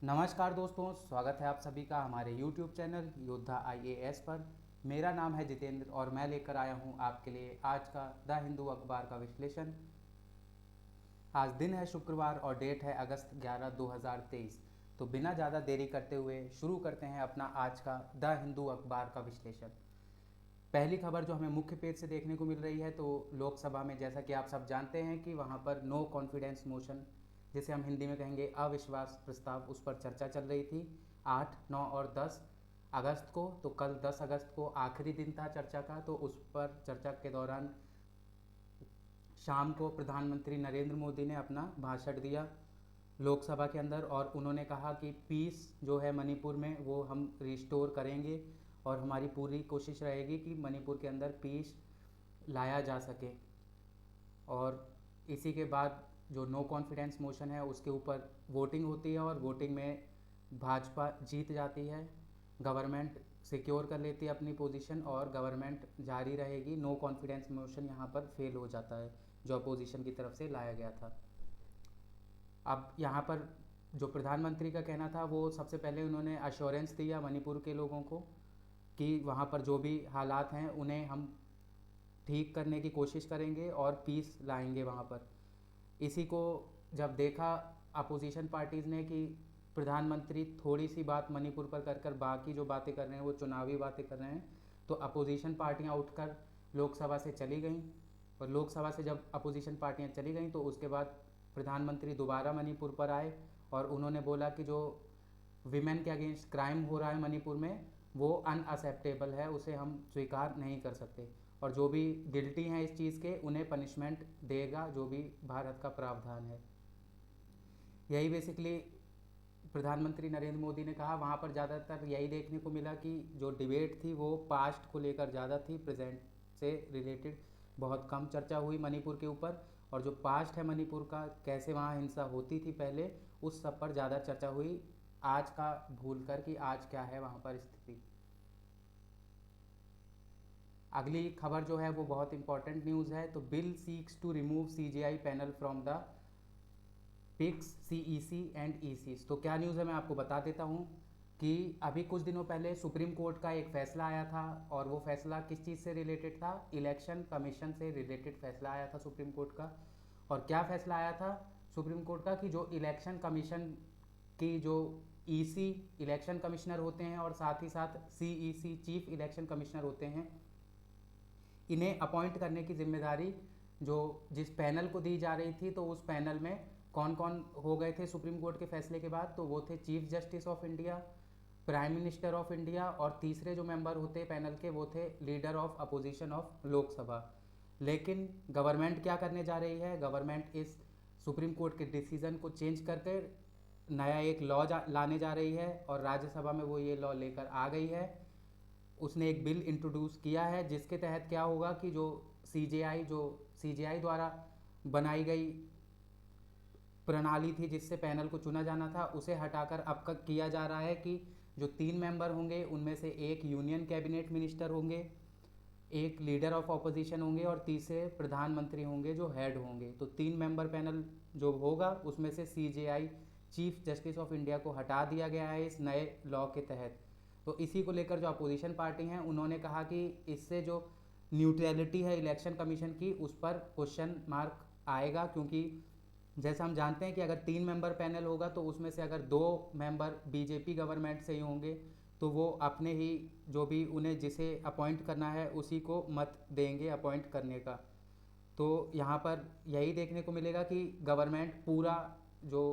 नमस्कार दोस्तों, स्वागत है आप सभी का हमारे YouTube चैनल योद्धा आईएएस पर। मेरा नाम है जितेंद्र और मैं लेकर आया हूं आपके लिए आज का द हिंदू अखबार का विश्लेषण। आज दिन है शुक्रवार और डेट है अगस्त 11 2023। तो बिना ज़्यादा देरी करते हुए शुरू करते हैं अपना आज का द हिंदू अखबार का विश्लेषण। पहली खबर जो हमें मुख्य पेज से देखने को मिल रही है, तो लोकसभा में जैसा कि आप सब जानते हैं कि वहाँ पर नो कॉन्फिडेंस मोशन, जिसे हम हिंदी में कहेंगे अविश्वास प्रस्ताव, उस पर चर्चा चल रही थी 8, 9 और 10 अगस्त को। तो कल 10 अगस्त को आखिरी दिन था चर्चा का। तो उस पर चर्चा के दौरान शाम को प्रधानमंत्री नरेंद्र मोदी ने अपना भाषण दिया लोकसभा के अंदर, और उन्होंने कहा कि पीस जो है मणिपुर में वो हम रिस्टोर करेंगे और हमारी पूरी कोशिश रहेगी कि मणिपुर के अंदर पीस लाया जा सके। और इसी के बाद जो नो कॉन्फिडेंस मोशन है उसके ऊपर वोटिंग होती है और वोटिंग में भाजपा जीत जाती है, गवर्नमेंट सिक्योर कर लेती है अपनी पोजीशन और गवर्नमेंट जारी रहेगी। नो कॉन्फिडेंस मोशन यहाँ पर फेल हो जाता है जो अपोजिशन की तरफ से लाया गया था। अब यहाँ पर जो प्रधानमंत्री का कहना था वो सबसे पहले उन्होंने अश्योरेंस दिया मणिपुर के लोगों को कि वहाँ पर जो भी हालात हैं उन्हें हम ठीक करने की कोशिश करेंगे और पीस लाएंगे वहाँ पर। इसी को जब देखा अपोजिशन पार्टीज़ ने कि प्रधानमंत्री थोड़ी सी बात मणिपुर पर कर कर बाकी जो बातें कर रहे हैं वो चुनावी बातें कर रहे हैं, तो अपोजिशन पार्टियां उठकर लोकसभा से चली गईं। और लोकसभा से जब अपोजिशन पार्टियां चली गईं तो उसके बाद प्रधानमंत्री दोबारा मणिपुर पर आए और उन्होंने बोला कि जो विमेन के अगेंस्ट क्राइम हो रहा है मणिपुर में वो अनअसेप्टेबल है, उसे हम स्वीकार नहीं कर सकते, और जो भी गिल्टी हैं इस चीज़ के उन्हें पनिशमेंट देगा जो भी भारत का प्रावधान है। यही बेसिकली प्रधानमंत्री नरेंद्र मोदी ने कहा। वहाँ पर ज़्यादातर यही देखने को मिला कि जो डिबेट थी वो पास्ट को लेकर ज़्यादा थी, प्रेजेंट से रिलेटेड बहुत कम चर्चा हुई मणिपुर के ऊपर। और जो पास्ट है मणिपुर का, कैसे वहाँ हिंसा होती थी पहले, उस सब पर ज़्यादा चर्चा हुई, आज का भूल कर कि आज क्या है वहाँ पर स्थिति। अगली खबर जो है वो बहुत इंपॉर्टेंट न्यूज़ है। तो bill seeks to remove CJI panel from the picks CEC and ECs. तो क्या न्यूज़ है मैं आपको बता देता हूँ कि अभी कुछ दिनों पहले सुप्रीम कोर्ट का एक फ़ैसला आया था, और वो फैसला किस चीज़ से रिलेटेड था? इलेक्शन कमीशन से रिलेटेड फैसला आया था सुप्रीम कोर्ट का। और क्या फैसला आया था सुप्रीम कोर्ट का कि जो इलेक्शन कमीशन की जो ईसी इलेक्शन कमिश्नर होते हैं और साथ ही साथ सीईसी चीफ इलेक्शन कमिश्नर होते हैं, इन्हें अपॉइंट करने की जिम्मेदारी जो जिस पैनल को दी जा रही थी, तो उस पैनल में कौन कौन हो गए थे सुप्रीम कोर्ट के फैसले के बाद? तो वो थे chief justice of India, prime minister of India, और तीसरे जो मेंबर होते पैनल के वो थे leader of opposition of Lok Sabha. लेकिन गवर्नमेंट क्या करने जा रही है? गवर्नमेंट इस सुप्रीम कोर्ट के डिसीजन को चेंज करके नया एक लॉ लाने जा रही है, और राज्यसभा में वो ये लॉ लेकर आ गई है। उसने एक बिल इंट्रोड्यूस किया है जिसके तहत क्या होगा कि जो सीजेआई द्वारा बनाई गई प्रणाली थी जिससे पैनल को चुना जाना था, उसे हटाकर अब किया जा रहा है कि जो 3 मेंबर होंगे उनमें से एक यूनियन कैबिनेट मिनिस्टर होंगे, एक लीडर ऑफ ऑपोजिशन होंगे और तीसरे प्रधानमंत्री होंगे जो हेड होंगे। तो 3 मेंबर पैनल जो होगा उसमें से CJI chief justice of India को हटा दिया गया है इस नए लॉ के तहत। तो इसी को लेकर जो अपोजिशन पार्टी हैं उन्होंने कहा कि इससे जो न्यूट्रलिटी है इलेक्शन कमीशन की उस पर क्वेश्चन मार्क आएगा, क्योंकि जैसा हम जानते हैं कि अगर 3 मेंबर पैनल होगा तो उसमें से अगर 2 मेंबर बीजेपी गवर्नमेंट से ही होंगे तो वो अपने ही जो भी उन्हें जिसे अपॉइंट करना है उसी को मत देंगे अपॉइंट करने का। तो यहाँ पर यही देखने को मिलेगा कि गवर्नमेंट पूरा जो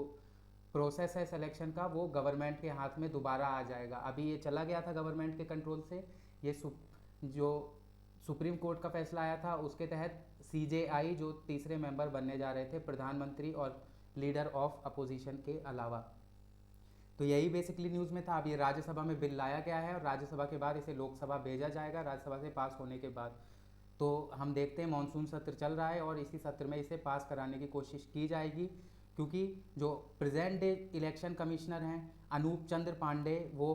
प्रोसेस है सिलेक्शन का वो गवर्नमेंट के हाथ में दोबारा आ जाएगा। अभी ये चला गया था गवर्नमेंट के कंट्रोल से। ये जो सुप्रीम कोर्ट का फैसला आया था उसके तहत सीजेआई जो तीसरे मेंबर बनने जा रहे थे प्रधानमंत्री और लीडर ऑफ अपोजिशन के अलावा। तो यही बेसिकली न्यूज़ में था। अब ये राज्यसभा में बिल लाया गया है और राज्यसभा के बाद इसे लोकसभा भेजा जाएगा राज्यसभा से पास होने के बाद। तो हम देखते हैं, मानसून सत्र चल रहा है और इसी सत्र में इसे पास कराने की कोशिश की जाएगी, क्योंकि जो प्रेजेंट डे इलेक्शन कमिश्नर हैं अनूप चंद्र पांडे, वो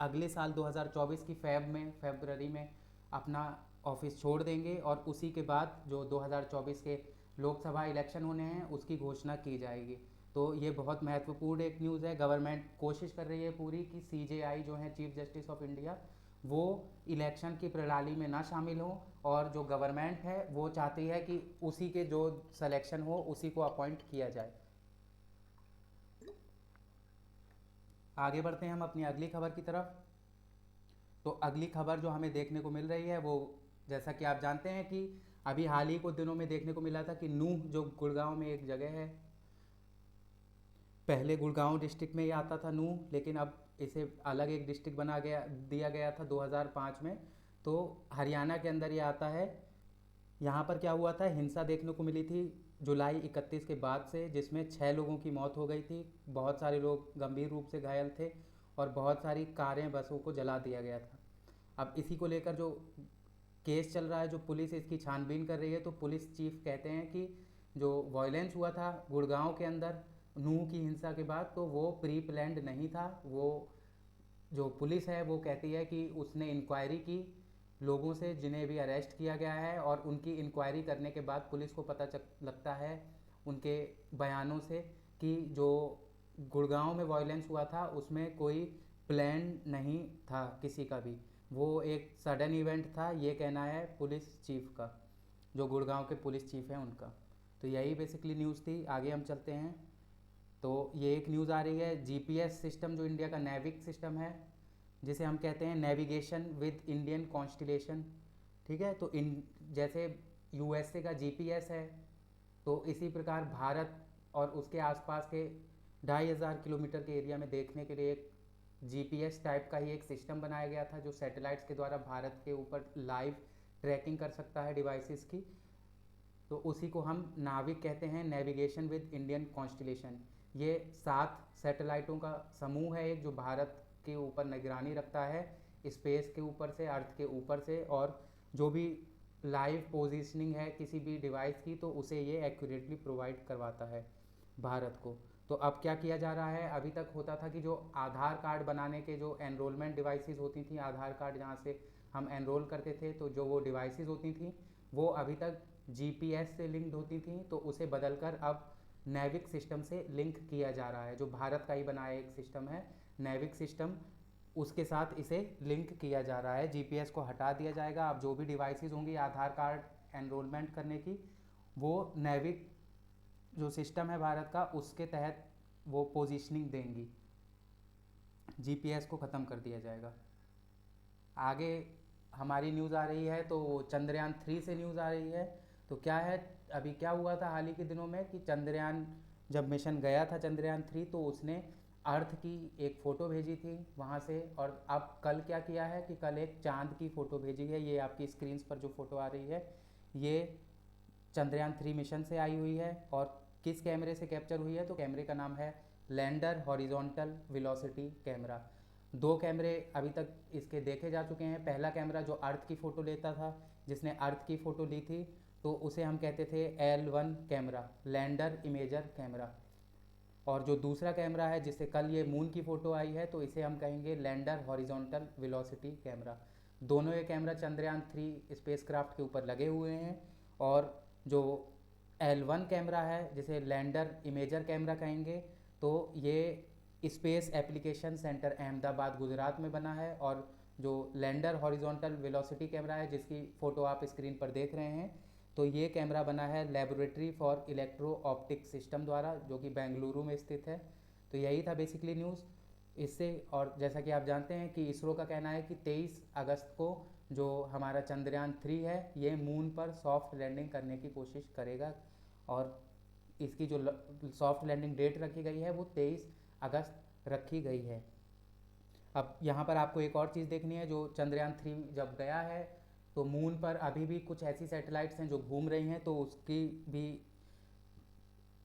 अगले साल 2024 की फरवरी में अपना ऑफिस छोड़ देंगे और उसी के बाद जो 2024 के लोकसभा इलेक्शन होने हैं उसकी घोषणा की जाएगी। तो ये बहुत महत्वपूर्ण एक न्यूज़ है। गवर्नमेंट कोशिश कर रही है पूरी कि सीजेआई जो है चीफ जस्टिस ऑफ इंडिया वो इलेक्शन की प्रणाली में ना शामिल हो, और जो गवर्नमेंट है वो चाहती है कि उसी के जो सिलेक्शन हो उसी को अपॉइंट किया जाए। आगे बढ़ते हैं हम अपनी अगली खबर की तरफ। तो अगली खबर जो हमें देखने को मिल रही है वो, जैसा कि आप जानते हैं कि अभी हाल ही कुछ दिनों में देखने को मिला था कि नूह जो गुड़गांव में एक जगह है, पहले गुड़गांव डिस्ट्रिक्ट में ही आता था नूह, लेकिन अब इसे अलग एक डिस्ट्रिक्ट बना गया दिया गया था 2005 में, तो हरियाणा के अंदर ये आता है। यहाँ पर क्या हुआ था, हिंसा देखने को मिली थी जुलाई 31 के बाद से, जिसमें 6 लोगों की मौत हो गई थी, बहुत सारे लोग गंभीर रूप से घायल थे और बहुत सारी कारें बसों को जला दिया गया था। अब इसी को लेकर जो केस चल रहा है, जो पुलिस इसकी छानबीन कर रही है, तो पुलिस चीफ कहते हैं कि जो वायलेंस हुआ था गुड़गांव के अंदर नूह की हिंसा के बाद, तो वो प्री प्लान्ड नहीं था। वो जो पुलिस है वो कहती है कि उसने इंक्वायरी की लोगों से जिन्हें भी अरेस्ट किया गया है, और उनकी इंक्वायरी करने के बाद पुलिस को पता लगता है उनके बयानों से कि जो गुड़गांव में वायलेंस हुआ था उसमें कोई प्लान नहीं था किसी का भी, वो एक सडन इवेंट था, ये कहना है पुलिस चीफ का, जो गुड़गांव के पुलिस चीफ हैं उनका। तो यही बेसिकली न्यूज़ थी। आगे हम चलते हैं। तो ये एक न्यूज़ आ रही है, जीपीएस सिस्टम जो इंडिया का नेविक सिस्टम है, जिसे हम कहते हैं नेविगेशन विद इंडियन कॉन्स्टिलेशन, ठीक है। तो इन जैसे यूएसए का जीपीएस है, तो इसी प्रकार भारत और उसके आसपास के 2500 किलोमीटर के एरिया में देखने के लिए एक जीपीएस टाइप का ही एक सिस्टम बनाया गया था, जो सैटेलाइट्स के द्वारा भारत के ऊपर लाइव ट्रैकिंग कर सकता है डिवाइसेस की। तो उसी को हम नाविक कहते हैं, नेविगेशन विद इंडियन कॉन्स्टिलेशन। ये 7 सैटेलाइटों का समूह है एक, जो भारत के ऊपर निगरानी रखता है स्पेस के ऊपर से, अर्थ के ऊपर से, और जो भी लाइव पोजीशनिंग है किसी भी डिवाइस की, तो उसे ये एक्यूरेटली प्रोवाइड करवाता है भारत को। तो अब क्या किया जा रहा है, अभी तक होता था कि जो आधार कार्ड बनाने के जो एनरोलमेंट डिवाइसेस होती थी, आधार कार्ड जहाँ से हम एनरोल करते थे, तो जो वो डिवाइसेस होती थी वो अभी तक जीपीएस से लिंक्ड होती थी, तो उसे बदलकर अब नेविक सिस्टम से लिंक किया जा रहा है। जो भारत का ही बनाया एक सिस्टम है नेविक सिस्टम, उसके साथ इसे लिंक किया जा रहा है। जीपीएस को हटा दिया जाएगा। अब जो भी डिवाइसेस होंगी आधार कार्ड एनरोलमेंट करने की, वो नेविक जो सिस्टम है भारत का उसके तहत वो पोजीशनिंग देंगी। जीपीएस को ख़त्म कर दिया जाएगा। आगे हमारी न्यूज़ आ रही है, तो चंद्रयान 3 से न्यूज़ आ रही है। तो क्या है, अभी क्या हुआ था हाल ही के दिनों में कि चंद्रयान जब मिशन गया था चंद्रयान 3, तो उसने अर्थ की एक फ़ोटो भेजी थी वहाँ से, और अब कल क्या किया है कि कल एक चांद की फ़ोटो भेजी है। ये आपकी स्क्रीन पर जो फ़ोटो आ रही है ये चंद्रयान 3 मिशन से आई हुई है। और किस कैमरे से कैप्चर हुई है, तो कैमरे का नाम है लैंडर हॉरिजॉन्टल वेलोसिटी कैमरा। 2 कैमरे अभी तक इसके देखे जा चुके हैं। पहला कैमरा जो अर्थ की फ़ोटो लेता था, जिसने अर्थ की फ़ोटो ली थी, तो उसे हम कहते थे L1 camera, lander imager camera. और जो दूसरा कैमरा है जिससे कल ये मून की फ़ोटो आई है, तो इसे हम कहेंगे लैंडर हॉरिजॉन्टल वेलोसिटी कैमरा। दोनों ये कैमरा चंद्रयान 3 स्पेसक्राफ्ट के ऊपर लगे हुए हैं। और जो L1 कैमरा है जिसे लैंडर इमेजर कैमरा कहेंगे, तो ये space application centre Ahmedabad Gujarat में बना है। और जो लैंडर हॉरिजॉन्टल वेलोसिटी कैमरा है जिसकी फ़ोटो आप स्क्रीन पर देख रहे हैं, तो ये कैमरा बना है laboratory for electro optic system द्वारा, जो कि बेंगलुरु में स्थित है। तो यही था बेसिकली न्यूज़ इससे। और जैसा कि आप जानते हैं कि इसरो का कहना है कि 23 अगस्त को जो हमारा चंद्रयान 3 है ये मून पर सॉफ्ट लैंडिंग करने की कोशिश करेगा, और इसकी जो सॉफ्ट लैंडिंग डेट रखी गई है वो 23 अगस्त रखी गई है। अब यहाँ पर आपको एक और चीज़ देखनी है, जो चंद्रयान 3 जब गया है तो मून पर अभी भी कुछ ऐसी सैटेलाइट्स हैं जो घूम रही हैं, तो उसकी भी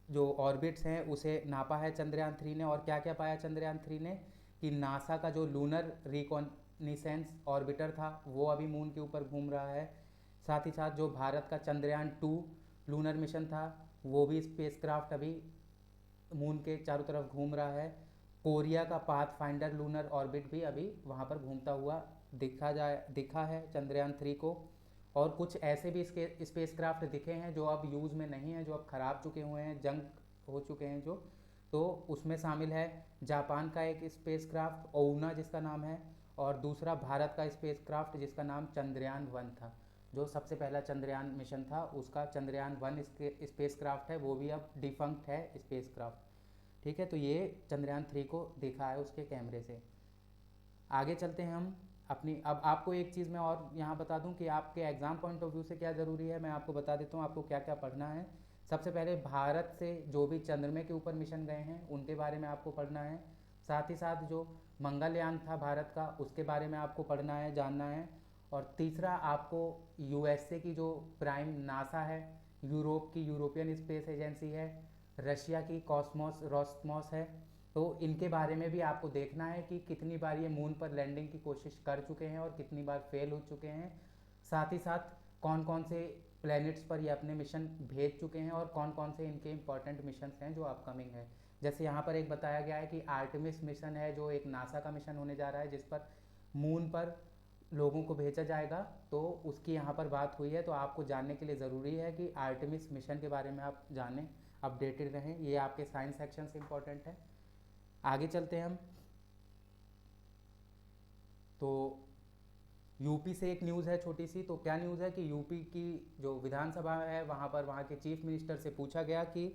जो ऑर्बिट्स हैं उसे नापा है चंद्रयान 3 ने। और क्या क्या पाया चंद्रयान 3 ने, कि नासा का जो लूनर रिकॉन्निसेंस ऑर्बिटर था वो अभी मून के ऊपर घूम रहा है। साथ ही साथ जो भारत का चंद्रयान 2 लूनर मिशन था वो भी स्पेसक्राफ्ट अभी मून के चारों तरफ घूम रहा है। कोरिया का पाथ फाइंडर लूनर ऑर्बिट भी अभी वहाँ पर घूमता हुआ दिखा है चंद्रयान 3 को। और कुछ ऐसे भी इसके स्पेसक्राफ्ट दिखे हैं जो अब यूज़ में नहीं है, जो अब ख़राब चुके हुए हैं, जंक हो चुके हैं जो। तो उसमें शामिल है जापान का एक स्पेसक्राफ्ट ओउना जिसका नाम है, और दूसरा भारत का स्पेसक्राफ्ट जिसका नाम चंद्रयान 1 था। जो सबसे पहला चंद्रयान मिशन था उसका चंद्रयान 1 स्पेसक्राफ्ट है, वो भी अब डिफंक्ट है स्पेसक्राफ्ट। ठीक है, तो ये चंद्रयान 3 को देखा है उसके कैमरे से। आगे चलते हैं हम अपनी। अब आपको एक चीज़ मैं और यहाँ बता दूँ कि आपके एग्ज़ाम पॉइंट ऑफ व्यू से क्या ज़रूरी है, मैं आपको बता देता हूँ आपको क्या क्या पढ़ना है। सबसे पहले भारत से जो भी चंद्रमा के ऊपर मिशन गए हैं उनके बारे में आपको पढ़ना है। साथ ही साथ जो मंगलयान था भारत का उसके बारे में आपको पढ़ना है, जानना है। और तीसरा आपको यूएसए की जो प्राइम नासा है, यूरोप की यूरोपियन स्पेस एजेंसी है, रशिया की कॉस्मोस रोस्मॉस है, तो इनके बारे में भी आपको देखना है कि कितनी बार ये मून पर लैंडिंग की कोशिश कर चुके हैं और कितनी बार फेल हो चुके हैं। साथ ही साथ कौन कौन से प्लैनेट्स पर ये अपने मिशन भेज चुके हैं और कौन कौन से इनके इंपॉर्टेंट मिशन हैं जो अपकमिंग है। जैसे यहाँ पर एक बताया गया है कि आर्टेमिस मिशन है जो एक नासा का मिशन होने जा रहा है जिस पर मून पर लोगों को भेजा जाएगा, तो उसकी यहाँ पर बात हुई है। तो आपको जानने के लिए ज़रूरी है कि आर्टेमिस मिशन के बारे में आप जानें, अपडेटेड रहें। ये आपके साइंस सेक्शन से इम्पोर्टेंट है। आगे चलते हैं हम। तो यूपी से एक न्यूज़ है छोटी सी। तो क्या न्यूज़ है कि यूपी की जो विधानसभा है वहाँ पर वहाँ के चीफ मिनिस्टर से पूछा गया कि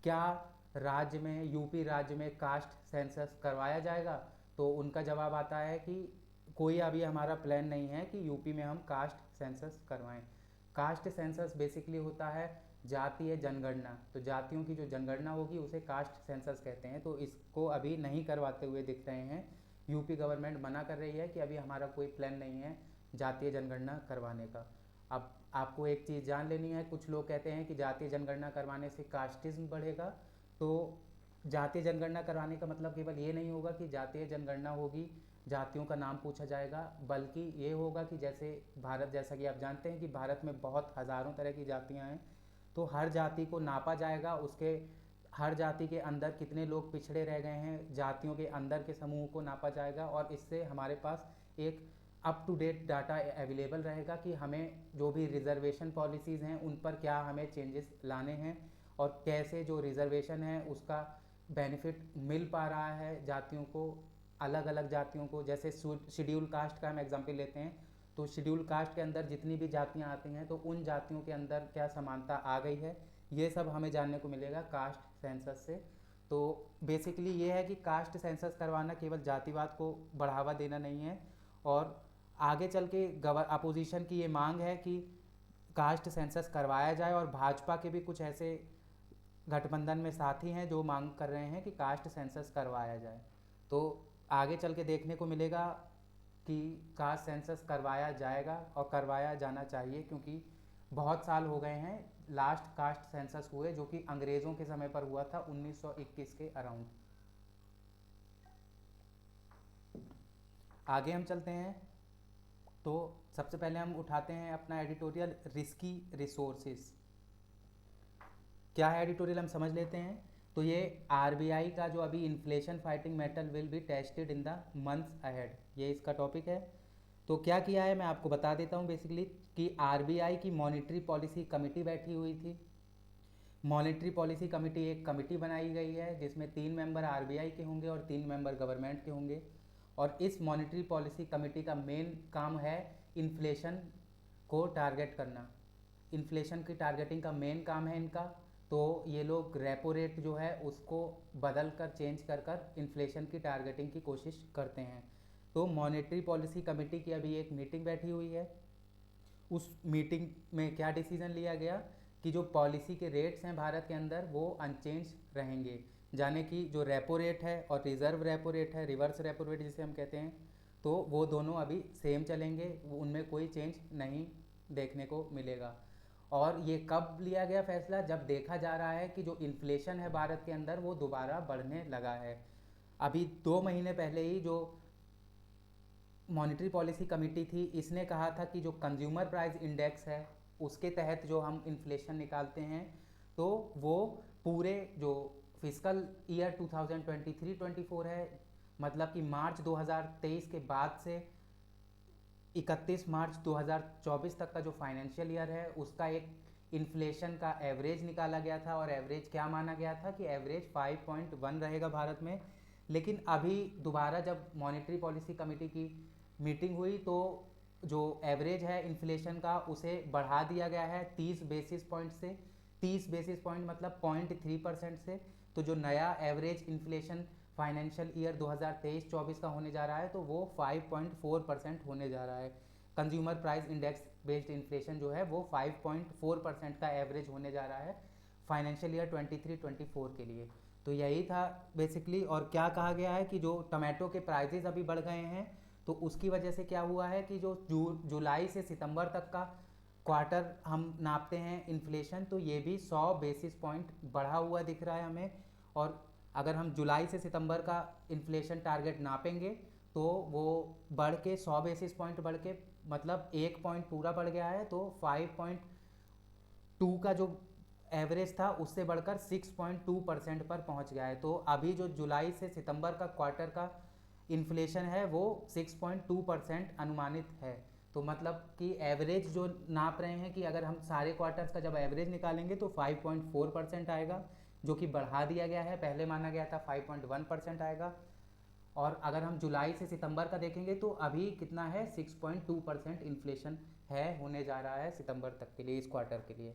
क्या राज्य में, यूपी राज्य में कास्ट सेंसस करवाया जाएगा। तो उनका जवाब आता है कि कोई अभी हमारा प्लान नहीं है कि यूपी में हम कास्ट सेंसस करवाएं। कास्ट सेंसस बेसिकली होता है जातीय जनगणना। तो जातियों की जो जनगणना होगी उसे कास्ट सेंसस कहते हैं। तो इसको अभी नहीं करवाते हुए दिख रहे हैं। यूपी गवर्नमेंट मना कर रही है कि अभी हमारा कोई प्लान नहीं है जातीय जनगणना करवाने का। अब आपको एक चीज़ जान लेनी है, कुछ लोग कहते हैं कि जातीय जनगणना करवाने से कास्टिज्म बढ़ेगा। तो जातीय जनगणना करवाने का मतलब केवल ये नहीं होगा कि जातीय जनगणना होगी, जातियों का नाम पूछा जाएगा, बल्कि ये होगा कि जैसे भारत, जैसा कि आप जानते हैं कि भारत में बहुत हज़ारों तरह की जातियाँ हैं, तो हर जाति को नापा जाएगा, उसके हर जाति के अंदर कितने लोग पिछड़े रह गए हैं, जातियों के अंदर के समूह को नापा जाएगा, और इससे हमारे पास एक up to date data available रहेगा कि हमें जो भी रिजर्वेशन पॉलिसीज़ हैं उन पर क्या हमें चेंजेस लाने हैं, और कैसे जो रिजर्वेशन है उसका बेनिफिट मिल पा रहा है जातियों को, अलग अलग जातियों को। जैसे शेड्यूल कास्ट का हम एग्जाम्पल लेते हैं, तो शेड्यूल कास्ट के अंदर जितनी भी जातियाँ आती हैं तो उन जातियों के अंदर क्या समानता आ गई है, ये सब हमें जानने को मिलेगा कास्ट सेंसस से। तो बेसिकली ये है कि कास्ट सेंसस करवाना केवल जातिवाद को बढ़ावा देना नहीं है, और आगे चल के अपोजिशन की ये मांग है कि कास्ट सेंसस करवाया जाए, और भाजपा के भी कुछ ऐसे गठबंधन में साथी हैं जो मांग कर रहे हैं कि कास्ट सेंसस करवाया जाए। तो आगे चल के देखने को मिलेगा कि कास्ट सेंसस करवाया जाएगा और करवाया जाना चाहिए, क्योंकि बहुत साल हो गए हैं लास्ट कास्ट सेंसस हुए, जो कि अंग्रेज़ों के समय पर हुआ था 1921 के अराउंड। आगे हम चलते हैं। तो सबसे पहले हम उठाते हैं अपना एडिटोरियल, रिस्की रिसोर्सेज। क्या है एडिटोरियल, हम समझ लेते हैं। तो ये आरबीआई का जो अभी inflation fighting metal will be tested in the months ahead, ये इसका टॉपिक है। तो क्या किया है मैं आपको बता देता हूँ बेसिकली, कि आरबीआई की मॉनेटरी पॉलिसी कमेटी बैठी हुई थी। मॉनेटरी पॉलिसी कमेटी एक कमेटी बनाई गई है जिसमें 3 मेंबर आरबीआई के होंगे और 3 मेंबर गवर्नमेंट के होंगे। और इस मॉनेटरी पॉलिसी कमेटी का मेन काम है इन्फ्लेशन को टारगेट करना। इन्फ्लेशन की टारगेटिंग का मेन काम है इनका। तो ये लोग रेपो रेट जो है उसको बदल कर, चेंज कर कर इन्फ्लेशन की टारगेटिंग की कोशिश करते हैं। तो मॉनेटरी पॉलिसी कमेटी की अभी एक मीटिंग बैठी हुई है। उस मीटिंग में क्या डिसीजन लिया गया कि जो पॉलिसी के रेट्स हैं भारत के अंदर वो अनचेंज रहेंगे। जाने कि जो रेपो रेट है और रिजर्व रेपो रेट है, रिवर्स रेपो रेट जिसे हम कहते हैं, तो वो दोनों अभी सेम चलेंगे, उनमें कोई चेंज नहीं देखने को मिलेगा। और ये कब लिया गया फैसला, जब देखा जा रहा है कि जो इन्फ्लेशन है भारत के अंदर वो दोबारा बढ़ने लगा है। अभी 2 महीने पहले ही जो मॉनेटरी पॉलिसी कमेटी थी, इसने कहा था कि जो कंज्यूमर प्राइस इंडेक्स है उसके तहत जो हम इन्फ्लेशन निकालते हैं, तो वो पूरे जो फिस्कल ईयर 2023-24 है, मतलब कि मार्च 2023 के बाद से 31 मार्च 2024 तक का जो फाइनेंशियल ईयर है उसका एक इन्फ्लेशन का एवरेज निकाला गया था और एवरेज क्या माना गया था कि एवरेज 5.1 रहेगा भारत में। लेकिन अभी दोबारा जब मॉनेटरी पॉलिसी कमेटी की मीटिंग हुई तो जो एवरेज है इन्फ्लेशन का उसे बढ़ा दिया गया है 30 बेसिस पॉइंट से। 30 बेसिस पॉइंट मतलब 0.3% से। तो जो नया एवरेज इन्फ्लेशन फाइनेंशियल ईयर 2023-24 का होने जा रहा है तो वो 5.4% होने जा रहा है। Consumer price index based inflation जो है वो 5.4% का एवरेज होने जा रहा है फाइनेंशियल ईयर 23-24 के लिए। तो यही था बेसिकली। और क्या कहा गया है कि जो टमाटो के प्राइजेस अभी बढ़ गए हैं तो उसकी वजह से क्या हुआ है कि जो जुलाई से सितंबर तक का क्वार्टर हम नापते हैं इन्फ्लेशन तो ये भी 100 बेसिस पॉइंट बढ़ा हुआ दिख रहा है हमें। और अगर हम जुलाई से सितंबर का इन्फ्लेशन टारगेट नापेंगे तो वो बढ़ के 100 बेसिस पॉइंट बढ़ के मतलब 1 पॉइंट पूरा बढ़ गया है। तो 5.2 का जो एवरेज था उससे बढ़कर 6.2% पर पहुंच गया है। तो अभी जो जुलाई से सितंबर का क्वार्टर का इन्फ्लेशन है वो 6.2% अनुमानित है। तो मतलब कि एवरेज जो नाप रहे हैं कि अगर हम सारे क्वार्टर्स का जब एवरेज निकालेंगे तो 5.4% आएगा, जो कि बढ़ा दिया गया है। पहले माना गया था 5.1% आएगा। और अगर हम जुलाई से सितंबर का देखेंगे तो अभी कितना है 6.2% इन्फ्लेशन है होने जा रहा है सितंबर तक के लिए, इस क्वार्टर के लिए।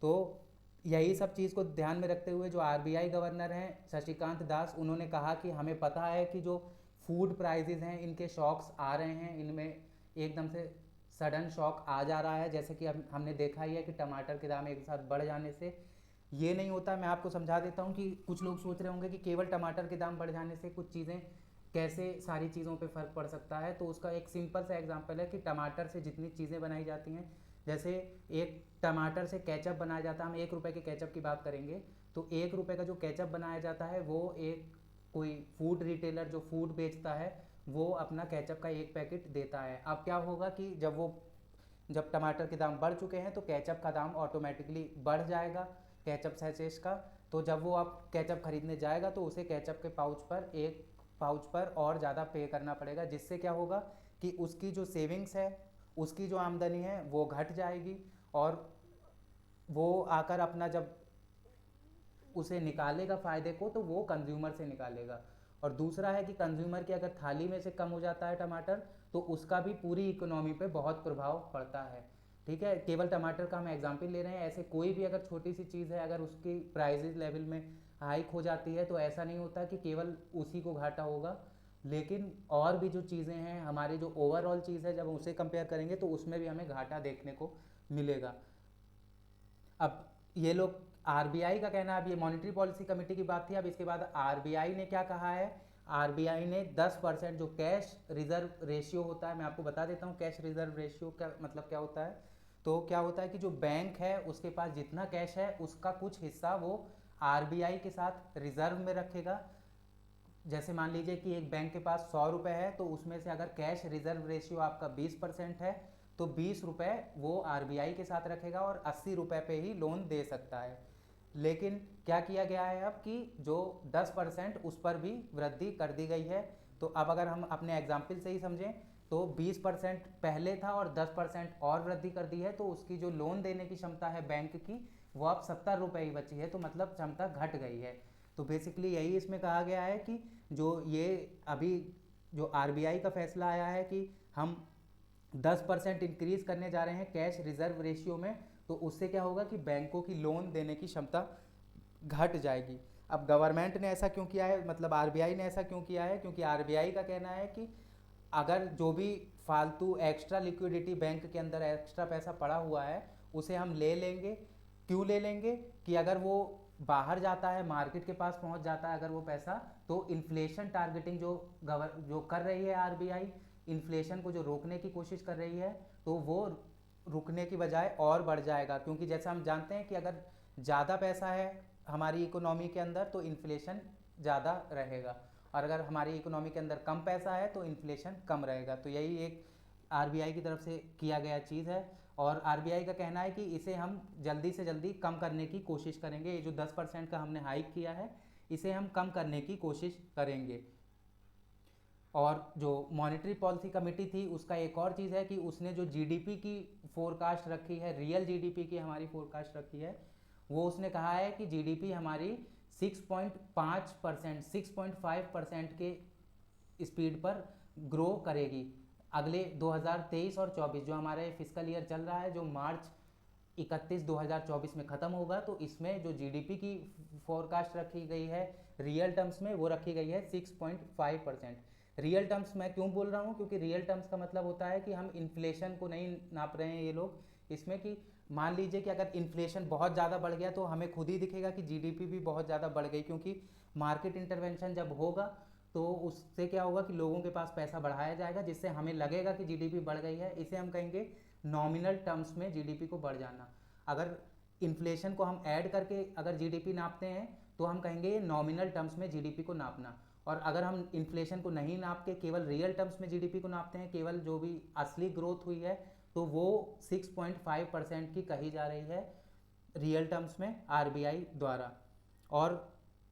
तो यही सब चीज़ को ध्यान में रखते हुए जो आरबीआई गवर्नर हैं शशिकांत दास, उन्होंने कहा कि हमें पता है कि जो फूड प्राइजेज हैं इनके शॉक्स आ रहे हैं, इनमें एकदम से सडन शॉक आ जा रहा है। जैसे कि हमने देखा ही है कि टमाटर के दाम एक साथ बढ़ जाने से ये नहीं होता। मैं आपको समझा देता हूँ कि कुछ लोग सोच रहे होंगे कि केवल टमाटर के दाम बढ़ जाने से कुछ चीज़ें कैसे सारी चीज़ों पे फ़र्क पड़ सकता है। तो उसका एक सिंपल सा एग्जांपल है कि टमाटर से जितनी चीज़ें बनाई जाती हैं, जैसे एक टमाटर से केचप बनाया जाता है, हम 1 रुपये के केचप की बात करेंगे तो 1 रुपये का जो केचप बनाया जाता है वो एक कोई फूड रिटेलर जो फूड बेचता है वो अपना केचप का एक पैकेट देता है। अब क्या होगा कि जब टमाटर के दाम बढ़ चुके हैं तो केचप का दाम ऑटोमेटिकली बढ़ जाएगा, केचप सैचेस का। तो जब वो आप केचप खरीदने जाएगा तो उसे केचप के पाउच पर और ज़्यादा पे करना पड़ेगा, जिससे क्या होगा कि उसकी जो सेविंग्स है, उसकी जो आमदनी है वो घट जाएगी। और वो आकर अपना जब उसे निकालेगा फ़ायदे को तो वो कंज्यूमर से निकालेगा। और दूसरा है कि कंज्यूमर की अगर थाली में से कम हो जाता है टमाटर तो उसका भी पूरी इकोनॉमी पे बहुत प्रभाव पड़ता है। ठीक है, केवल टमाटर का हम एग्जाम्पल ले रहे हैं, ऐसे कोई भी अगर छोटी सी चीज़ है अगर उसकी प्राइजेज लेवल में हाइक हो जाती है तो ऐसा नहीं होता कि केवल उसी को घाटा होगा, लेकिन और भी जो चीज़ें हैं हमारी जो ओवरऑल चीज़ है जब हम उसे कंपेयर करेंगे तो उसमें भी हमें घाटा देखने को मिलेगा। अब ये लोग आरबीआई का कहना है, अब ये मॉनेटरी पॉलिसी कमेटी की बात थी, अब इसके बाद आरबीआई ने क्या कहा है। आरबीआई ने 10% जो कैश रिजर्व रेशियो होता है, मैं आपको बता देता हूँ कैश रिजर्व रेशियो का मतलब क्या होता है। तो क्या होता है कि जो बैंक है उसके पास जितना कैश है उसका कुछ हिस्सा वो आरबीआई के साथ रिजर्व में रखेगा। जैसे मान लीजिए कि एक बैंक के पास 100 रुपये है तो उसमें से अगर कैश रिजर्व रेशियो आपका 20% है तो 20 रुपये वो आरबीआई के साथ रखेगा और 80 रुपये पे ही लोन दे सकता है। लेकिन क्या किया गया है अब कि जो 10% उस पर भी वृद्धि कर दी गई है। तो अब अगर हम अपने एग्जाम्पल से ही समझें तो 20% पहले था और 10% और वृद्धि कर दी है, तो उसकी जो लोन देने की क्षमता है बैंक की वो अब 70 रुपये ही बची है, तो मतलब क्षमता घट गई है। तो बेसिकली यही इसमें कहा गया है कि जो ये अभी जो आरबीआई का फैसला आया है कि हम 10% इंक्रीज करने जा रहे हैं कैश रिजर्व रेशियो में, तो उससे क्या होगा कि बैंकों की लोन देने की क्षमता घट जाएगी। अब गवर्नमेंट ने ऐसा क्यों किया है, मतलब आरबीआई ने ऐसा क्यों किया है, क्योंकि आरबीआई का कहना है कि अगर जो भी फालतू एक्स्ट्रा लिक्विडिटी बैंक के अंदर एक्स्ट्रा पैसा पड़ा हुआ है उसे हम ले लेंगे। क्यों ले लेंगे कि अगर वो बाहर जाता है, मार्केट के पास पहुंच जाता है अगर वो पैसा, तो इन्फ्लेशन टारगेटिंग जो कर रही है आरबीआई, इन्फ्लेशन को जो रोकने की कोशिश कर रही है, तो वो रुकने की बजाय और बढ़ जाएगा। क्योंकि जैसा हम जानते हैं कि अगर ज़्यादा पैसा है हमारी इकोनॉमी के अंदर तो इन्फ्लेशन ज़्यादा रहेगा, और अगर हमारी इकोनॉमी के अंदर कम पैसा है तो इन्फ्लेशन कम रहेगा। तो यही एक आरबीआई की तरफ से किया गया चीज़ है। और आरबीआई का कहना है कि इसे हम जल्दी से जल्दी कम करने की कोशिश करेंगे। ये जो 10% का हमने हाइक किया है इसे हम कम करने की कोशिश करेंगे। और जो मॉनेटरी पॉलिसी कमेटी थी उसका एक और चीज़ है कि उसने जो जीडीपी की फोरकास्ट रखी है, रियल जीडीपी की हमारी फोरकास्ट रखी है, वो उसने कहा है कि जीडीपी हमारी 6.5%, 6.5% के स्पीड पर ग्रो करेगी अगले 2023 और 24, जो हमारे फिस्कल ईयर चल रहा है, जो मार्च 31 2024 में ख़त्म होगा। तो इसमें जो जीडीपी की फोरकास्ट रखी गई है रियल टर्म्स में, वो रखी गई है 6.5%। रियल टर्म्स मैं क्यों बोल रहा हूँ, क्योंकि रियल टर्म्स का मतलब होता है कि हम इन्फ्लेशन को नहीं नाप रहे हैं ये लोग इसमें, कि मान लीजिए कि अगर इन्फ्लेशन बहुत ज़्यादा बढ़ गया तो हमें खुद ही दिखेगा कि जीडीपी भी बहुत ज़्यादा बढ़ गई, क्योंकि मार्केट इंटरवेंशन जब होगा तो उससे क्या होगा कि लोगों के पास पैसा बढ़ाया जाएगा, जिससे हमें लगेगा कि जीडीपी बढ़ गई है। इसे हम कहेंगे नॉमिनल टर्म्स में जीडीपी को बढ़ जाना। अगर इन्फ्लेशन को हम ऐड करके अगर जीडीपी नापते हैं तो हम कहेंगे ये नॉमिनल टर्म्स में जीडीपी को नापना। और अगर हम इन्फ्लेशन को नहीं नाप के केवल रियल टर्म्स में जीडीपी को नापते हैं, केवल जो भी असली ग्रोथ हुई है, तो वो 6.5% की कही जा रही है रियल टर्म्स में आरबीआई द्वारा। और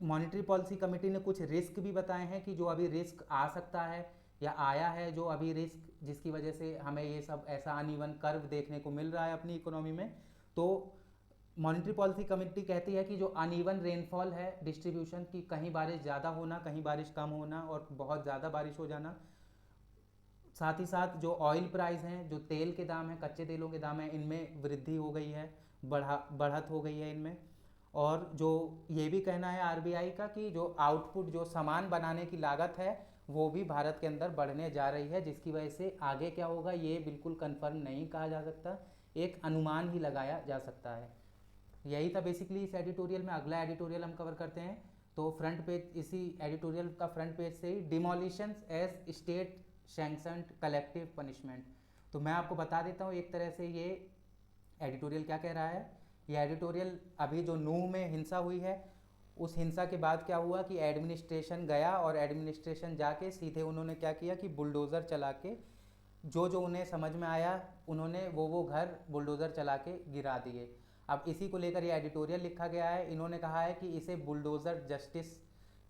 मॉनेटरी पॉलिसी कमेटी ने कुछ रिस्क भी बताए हैं कि जो अभी रिस्क आ सकता है या आया है, जो अभी रिस्क जिसकी वजह से हमें ये सब ऐसा अनइवन कर्व देखने को मिल रहा है अपनी इकोनॉमी में। तो मॉनेटरी पॉलिसी कमेटी कहती है कि जो अनइवन रेनफॉल है डिस्ट्रीब्यूशन की, कहीं बारिश ज़्यादा होना, कहीं बारिश कम होना और बहुत ज़्यादा बारिश हो जाना, साथ ही साथ जो ऑयल प्राइस हैं, जो तेल के दाम हैं, कच्चे तेलों के दाम हैं, इनमें वृद्धि हो गई है, बढ़त हो गई है इनमें। और जो ये भी कहना है आरबीआई का कि जो आउटपुट, जो सामान बनाने की लागत है, वो भी भारत के अंदर बढ़ने जा रही है, जिसकी वजह से आगे क्या होगा ये बिल्कुल कंफर्म नहीं कहा जा सकता, एक अनुमान ही लगाया जा सकता है। यही था बेसिकली इस एडिटोरियल में। अगला एडिटोरियल हम कवर करते हैं। तो फ्रंट पेज, इसी एडिटोरियल का फ्रंट पेज से ही, demolitions as state sanctioned collective punishment. तो मैं आपको बता देता हूँ एक तरह से ये एडिटोरियल क्या कह रहा है। ये एडिटोरियल अभी जो नूह में हिंसा हुई है, उस हिंसा के बाद क्या हुआ कि एडमिनिस्ट्रेशन गया और एडमिनिस्ट्रेशन जाके सीधे उन्होंने क्या किया कि बुलडोज़र चला के जो जो उन्हें समझ में आया उन्होंने वो घर बुलडोज़र चला के गिरा दिए। अब इसी को लेकर ये एडिटोरियल लिखा गया है। इन्होंने कहा है कि इसे बुलडोज़र जस्टिस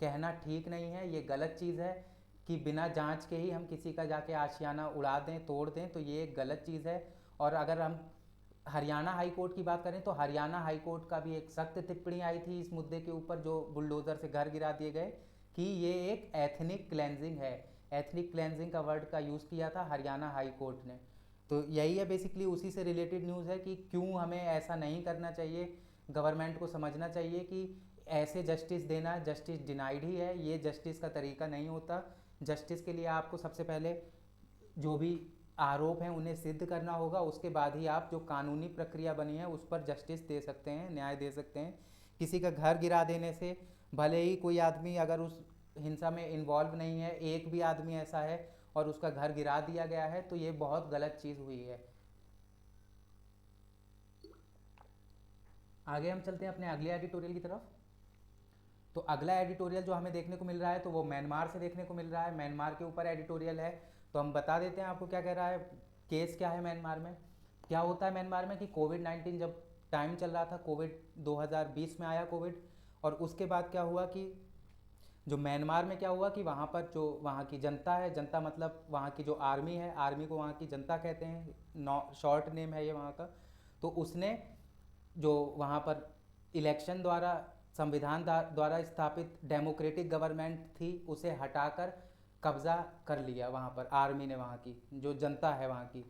कहना ठीक नहीं है, ये गलत चीज़ है कि बिना जांच के ही हम किसी का जाके आशियाना उड़ा दें, तोड़ दें, तो ये एक गलत चीज़ है। और अगर हम हरियाणा हाई कोर्ट की बात करें तो हरियाणा हाई कोर्ट का भी एक सख्त टिप्पणी आई थी इस मुद्दे के ऊपर, जो बुलडोज़र से घर गिरा दिए गए, कि ये एक एथनिक क्लेंजिंग है। एथनिक क्लेंजिंग का वर्ड का यूज़ किया था हरियाणा हाई कोर्ट ने। तो यही है बेसिकली, उसी से रिलेटेड न्यूज़ है कि क्यों हमें ऐसा नहीं करना चाहिए। गवर्नमेंट को समझना चाहिए कि ऐसे जस्टिस देना जस्टिस डिनाइड ही है, ये जस्टिस का तरीका नहीं होता। जस्टिस के लिए आपको सबसे पहले जो भी आरोप हैं उन्हें सिद्ध करना होगा, उसके बाद ही आप जो कानूनी प्रक्रिया बनी है उस पर जस्टिस दे सकते हैं, न्याय दे सकते हैं। किसी का घर गिरा देने से, भले ही कोई आदमी अगर उस हिंसा में इन्वॉल्व नहीं है, एक भी आदमी ऐसा है और उसका घर गिरा दिया गया है, तो ये बहुत गलत चीज़ हुई है। आगे हम चलते हैं अपने अगले एडिटोरियल की तरफ। तो अगला एडिटोरियल जो हमें देखने को मिल रहा है तो वो म्यांमार से देखने को मिल रहा है। म्यांमार के ऊपर एडिटोरियल है, तो हम बता देते हैं आपको क्या कह रहा है। केस क्या है म्यांमार में, क्या होता है म्यांमार में कि कोविड-19 जब टाइम चल रहा था, कोविड 2020 में आया कोविड, और उसके बाद क्या हुआ कि जो म्यांमार में क्या हुआ कि वहाँ पर जो वहाँ की जनता है, जनता मतलब वहाँ की जो आर्मी है, आर्मी को वहाँ की जनता कहते हैं, शॉर्ट नेम है ये वहाँ का। तो उसने जो वहाँ पर इलेक्शन द्वारा, संविधान द्वारा स्थापित डेमोक्रेटिक गवर्नमेंट थी, उसे हटाकर कब्ज़ा कर लिया वहाँ पर आर्मी ने। वहाँ की जो जनता है वहाँ की,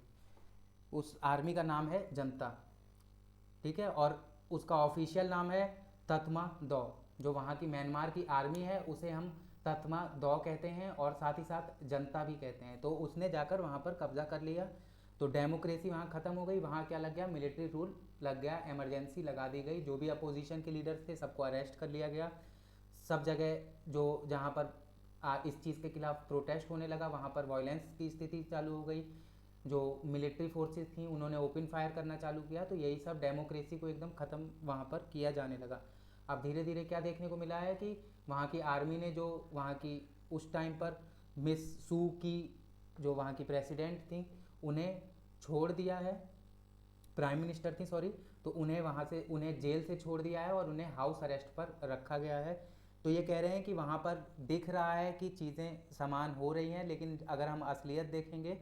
उस आर्मी का नाम है जनता, ठीक है। और उसका ऑफिशियल नाम है तत्मा दौ। जो वहाँ की म्यांमार की आर्मी है उसे हम तत्मा दौ कहते हैं और साथ ही साथ जनता भी कहते हैं। तो उसने जाकर वहाँ पर कब्जा कर लिया, तो डेमोक्रेसी वहाँ ख़त्म हो गई। वहाँ क्या लग गया, मिलिट्री रूल लग गया, इमरजेंसी लगा दी गई। जो भी अपोजिशन के लीडर्स थे सबको अरेस्ट कर लिया गया। सब जगह जो जहाँ पर इस चीज़ के खिलाफ प्रोटेस्ट होने लगा वहाँ पर वायलेंस की स्थिति चालू हो गई। जो मिलिट्री फोर्सेस थी उन्होंने ओपन फायर करना चालू किया। तो यही सब डेमोक्रेसी को एकदम ख़त्म वहाँ पर किया जाने लगा। अब धीरे धीरे क्या देखने को मिला है कि वहाँ की आर्मी ने, जो वहाँ की उस टाइम पर मिस सू की जो वहाँ की प्रेसिडेंट थी, उन्हें छोड़ दिया है, प्राइम मिनिस्टर थी सॉरी, तो उन्हें वहाँ से, उन्हें जेल से छोड़ दिया है और उन्हें हाउस अरेस्ट पर रखा गया है। तो ये कह रहे हैं कि वहाँ पर दिख रहा है कि चीज़ें समान हो रही हैं, लेकिन अगर हम असलियत देखेंगे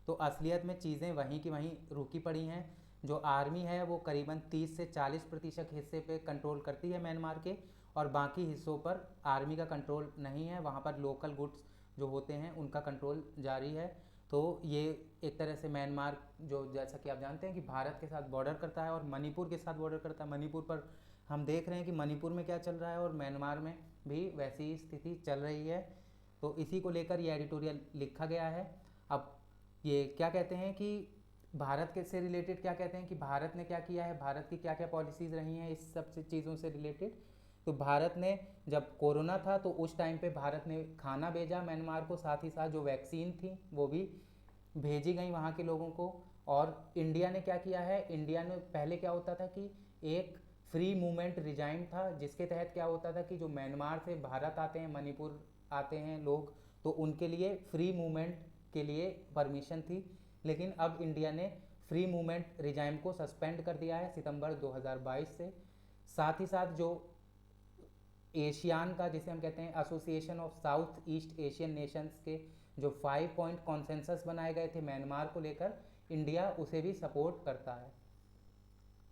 तो असलियत में चीज़ें वहीं की वहीं रुकी पड़ी हैं। जो आर्मी है वो करीबन 30 से 40% हिस्से पे कंट्रोल करती है म्यांमार के, और बाकी हिस्सों पर आर्मी का कंट्रोल नहीं है। वहाँ पर लोकल गुड्स जो होते हैं उनका कंट्रोल जारी है। तो ये एक तरह से म्यांमार, जो जैसा कि आप जानते हैं कि भारत के साथ बॉर्डर करता है और मणिपुर के साथ बॉर्डर करता है। मणिपुर पर हम देख रहे हैं कि मणिपुर में क्या चल रहा है और म्यांमार में भी वैसी ही स्थिति चल रही है। तो इसी को लेकर ये एडिटोरियल लिखा गया है। अब ये क्या कहते हैं कि भारत के से रिलेटेड क्या कहते हैं कि भारत ने क्या किया है, भारत की क्या क्या पॉलिसीज़ रही हैं इस सब से चीज़ों से रिलेटेड। तो भारत ने जब कोरोना था तो उस टाइम पे भारत ने खाना भेजा म्यांमार को, साथ ही साथ जो वैक्सीन थी वो भी भेजी गई वहाँ के लोगों को। और इंडिया ने क्या किया है, इंडिया ने पहले क्या होता था कि एक फ्री मूवमेंट रिजाइम था, जिसके तहत क्या होता था कि जो म्यांमार से भारत आते हैं, मणिपुर आते हैं लोग, तो उनके लिए फ्री मूवमेंट के लिए परमिशन थी। लेकिन अब इंडिया ने फ्री मूवमेंट रिजाइम को सस्पेंड कर दिया है सितंबर 2022 से। साथ ही साथ जो एशियान का, जिसे हम कहते हैं association of south east Asian Nations के जो 5 पॉइंट कॉन्सेंसस बनाए गए थे म्यांमार को लेकर, इंडिया उसे भी सपोर्ट करता है।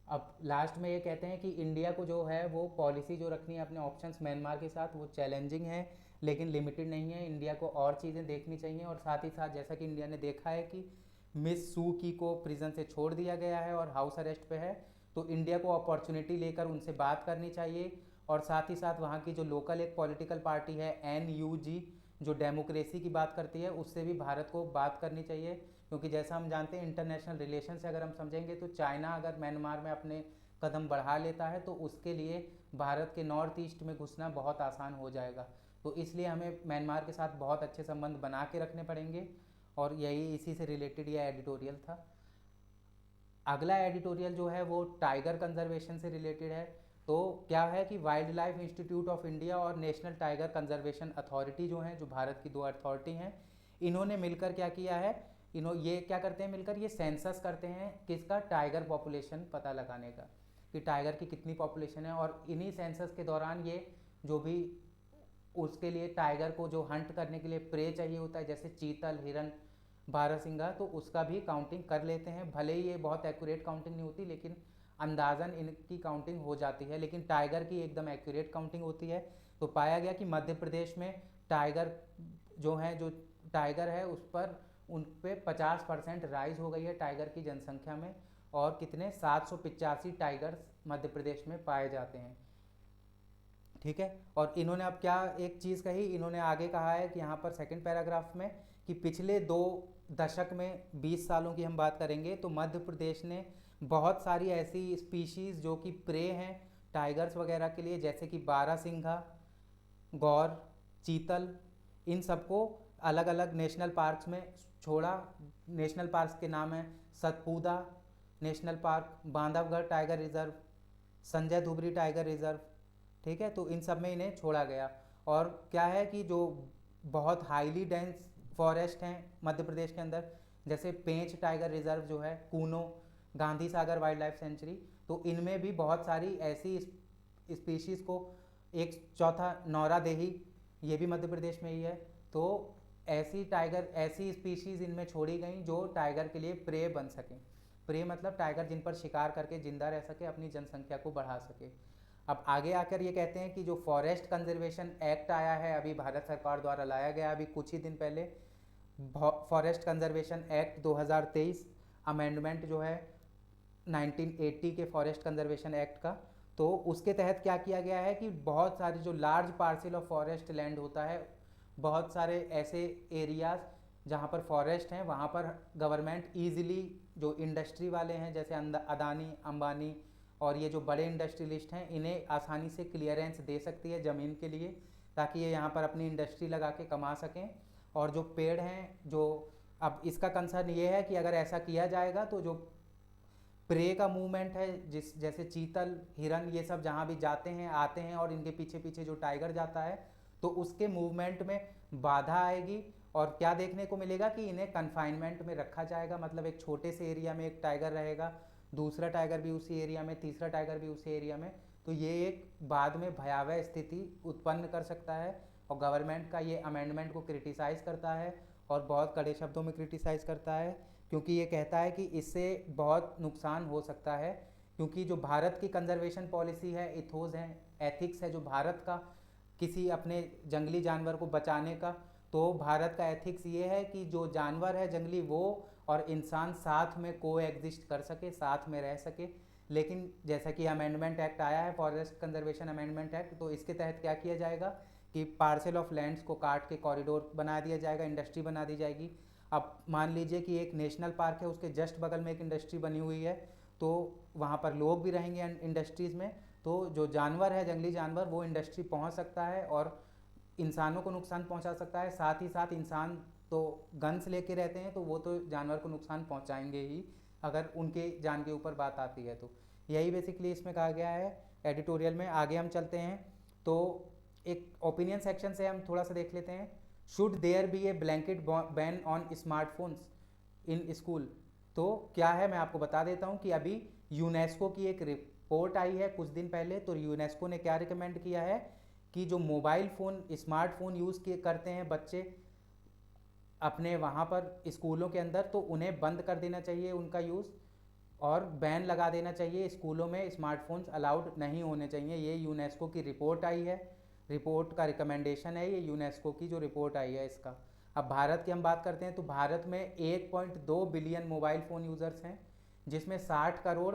अब लास्ट में ये कहते हैं कि इंडिया को जो है वो पॉलिसी जो रखनी है अपने ऑप्शंस म्यांमार के साथ, वो चैलेंजिंग है लेकिन लिमिटेड नहीं है। इंडिया को और चीज़ें देखनी चाहिए। और साथ ही साथ जैसा कि इंडिया ने देखा है कि मिस सू की को प्रिजन से छोड़ दिया गया है और हाउस अरेस्ट पे है, तो इंडिया को अपॉर्चुनिटी लेकर उनसे बात करनी चाहिए। और साथ ही साथ वहाँ की जो लोकल एक पॉलिटिकल पार्टी है NUG, जो डेमोक्रेसी की बात करती है, उससे भी भारत को बात करनी चाहिए। क्योंकि जैसा हम जानते हैं इंटरनेशनल रिलेशन से अगर हम समझेंगे तो चाइना अगर म्यांमार में अपने कदम बढ़ा लेता है तो उसके लिए भारत के नॉर्थ ईस्ट में घुसना बहुत आसान हो जाएगा। तो इसलिए हमें म्यांमार के साथ बहुत अच्छे संबंध बना के रखने पड़ेंगे। और यही इसी से रिलेटेड यह एडिटोरियल था। अगला एडिटोरियल जो है वो टाइगर कंजर्वेशन से रिलेटेड है। तो क्या है कि wild life institute of India और नेशनल टाइगर कंजर्वेशन अथॉरिटी जो हैं, जो भारत की दो अथॉरिटी हैं, इन्होंने मिलकर क्या किया है, ये क्या करते हैं मिलकर, ये सेंसस करते हैं किसका, टाइगर पॉपुलेशन पता लगाने का, कि टाइगर की कितनी पॉपुलेशन है। और इन्हीं सेंसस के दौरान ये जो भी उसके लिए टाइगर को जो हंट करने के लिए प्रे चाहिए होता है, जैसे चीतल, हिरन, बारहसिंगा, तो उसका भी काउंटिंग कर लेते हैं। भले ही ये बहुत एक्यूरेट काउंटिंग नहीं होती, लेकिन अंदाज़न इनकी काउंटिंग हो जाती है। लेकिन टाइगर की एकदम एक्यूरेट काउंटिंग होती है। तो पाया गया कि मध्य प्रदेश में टाइगर जो है, जो टाइगर है उस पर उन पे 50% राइज हो गई है टाइगर की जनसंख्या में। और कितने 785 टाइगर्स मध्य प्रदेश में पाए जाते हैं। ठीक है। और इन्होंने अब क्या एक चीज़ कही, इन्होंने आगे कहा है कि यहाँ पर सेकंड पैराग्राफ में कि पिछले 2 दशक में 20 सालों की हम बात करेंगे तो मध्य प्रदेश ने बहुत सारी ऐसी स्पीशीज़ जो कि प्रे हैं टाइगर्स वगैरह के लिए, जैसे कि बारहसिंघा, गौर, चीतल, इन सबको अलग अलग नेशनल पार्क्स में छोड़ा। नेशनल पार्क्स के नाम हैं Satpura national park, Bandhavgarh tiger reserve, Sanjay Dhubri tiger reserve. ठीक है। तो इन सब में इन्हें छोड़ा गया। और क्या है कि जो बहुत हाईली डेंस फॉरेस्ट हैं मध्य प्रदेश के अंदर, जैसे पेंच टाइगर रिजर्व जो है, Kuno, Gandhi Sagar wild life sanctuary, तो इनमें भी बहुत सारी ऐसी स्पीशीज़ को, एक चौथा नौरा देही, ये भी मध्य प्रदेश में ही है। तो ऐसी टाइगर, ऐसी स्पीशीज़ इनमें छोड़ी गई जो टाइगर के लिए प्रे बन सकें। प्रे मतलब टाइगर जिन पर शिकार करके जिंदा रह सके, अपनी जनसंख्या को बढ़ा सके। अब आगे आकर ये कहते हैं कि जो फॉरेस्ट कंजर्वेशन एक्ट आया है, अभी भारत सरकार द्वारा लाया गया अभी कुछ ही दिन पहले, फॉरेस्ट कंजर्वेशन एक्ट 2023 अमेंडमेंट जो है 1980 के फॉरेस्ट कंजर्वेशन एक्ट का, तो उसके तहत क्या किया गया है कि बहुत सारे जो large parcel of forest land होता है, बहुत सारे ऐसे एरियाज़ जहाँ पर फॉरेस्ट हैं, वहाँ पर गवर्नमेंट ईजिली जो इंडस्ट्री वाले हैं जैसे अदानी, अंबानी और ये जो बड़े इंडस्ट्रियलिस्ट हैं, इन्हें आसानी से क्लियरेंस दे सकती है ज़मीन के लिए, ताकि ये यहाँ पर अपनी इंडस्ट्री लगा के कमा सकें। और जो पेड़ हैं, जो अब इसका कंसर्न ये है कि अगर ऐसा किया जाएगा तो जो प्रे का मूवमेंट है, जैसे चीतल, हिरन, ये सब जहाँ भी जाते हैं आते हैं और इनके पीछे पीछे जो टाइगर जाता है, तो उसके मूवमेंट में बाधा आएगी। और क्या देखने को मिलेगा कि इन्हें कन्फाइनमेंट में रखा जाएगा, मतलब एक छोटे से एरिया में एक टाइगर रहेगा, दूसरा टाइगर भी उसी एरिया में, तीसरा टाइगर भी उसी एरिया में। तो ये एक बाद में भयावह स्थिति उत्पन्न कर सकता है। और गवर्नमेंट का ये अमेंडमेंट को क्रिटिसाइज़ करता है और बहुत कड़े शब्दों में क्रिटिसाइज़ करता है, क्योंकि ये कहता है कि इससे बहुत नुकसान हो सकता है। क्योंकि जो भारत की कंजर्वेशन पॉलिसी है, इथोस है, एथिक्स है जो भारत का किसी अपने जंगली जानवर को बचाने का, तो भारत का एथिक्स ये है कि जो जानवर है जंगली वो और इंसान साथ में को एग्जिस्ट कर सके, साथ में रह सके। लेकिन जैसा कि अमेंडमेंट एक्ट आया है, फॉरेस्ट कंजर्वेशन अमेंडमेंट एक्ट, तो इसके तहत क्या किया जाएगा कि पार्सल ऑफ लैंड्स को काट के कॉरिडोर बना दिया जाएगा, इंडस्ट्री बना दी जाएगी। अब मान लीजिए कि एक नेशनल पार्क है, उसके जस्ट बगल में एक इंडस्ट्री बनी हुई है, तो वहाँ पर लोग भी रहेंगे इंडस्ट्रीज़ में, तो जो जानवर है जंगली जानवर वो इंडस्ट्री पहुँच सकता है और इंसानों को नुकसान पहुँचा सकता है। साथ ही साथ इंसान तो गन्स लेके रहते हैं, तो वो तो जानवर को नुकसान पहुँचाएंगे ही अगर उनके जान के ऊपर बात आती है। तो यही बेसिकली इसमें कहा गया है एडिटोरियल में। आगे हम चलते हैं तो एक ओपिनियन सेक्शन से हम थोड़ा सा देख लेते हैं। Should there be a blanket ban on smartphones in school. तो क्या है मैं आपको बता देता हूँ कि अभी यूनेस्को की एक रिपोर्ट आई है कुछ दिन पहले। तो यूनेस्को ने क्या रिकमेंड किया है कि जो मोबाइल फ़ोन स्मार्टफोन यूज़ करते हैं बच्चे अपने वहाँ पर स्कूलों के अंदर, तो उन्हें बंद कर देना चाहिए उनका यूज़ और बैन लगा देना चाहिए। स्कूलों में स्मार्टफोन्स अलाउड नहीं होने चाहिए। ये यूनेस्को की रिपोर्ट आई है, रिपोर्ट का रिकमेंडेशन है ये यूनेस्को की जो रिपोर्ट आई है इसका। अब भारत की हम बात करते हैं तो भारत में 1.2 बिलियन मोबाइल फ़ोन यूज़र्स हैं, जिसमें 60 करोड़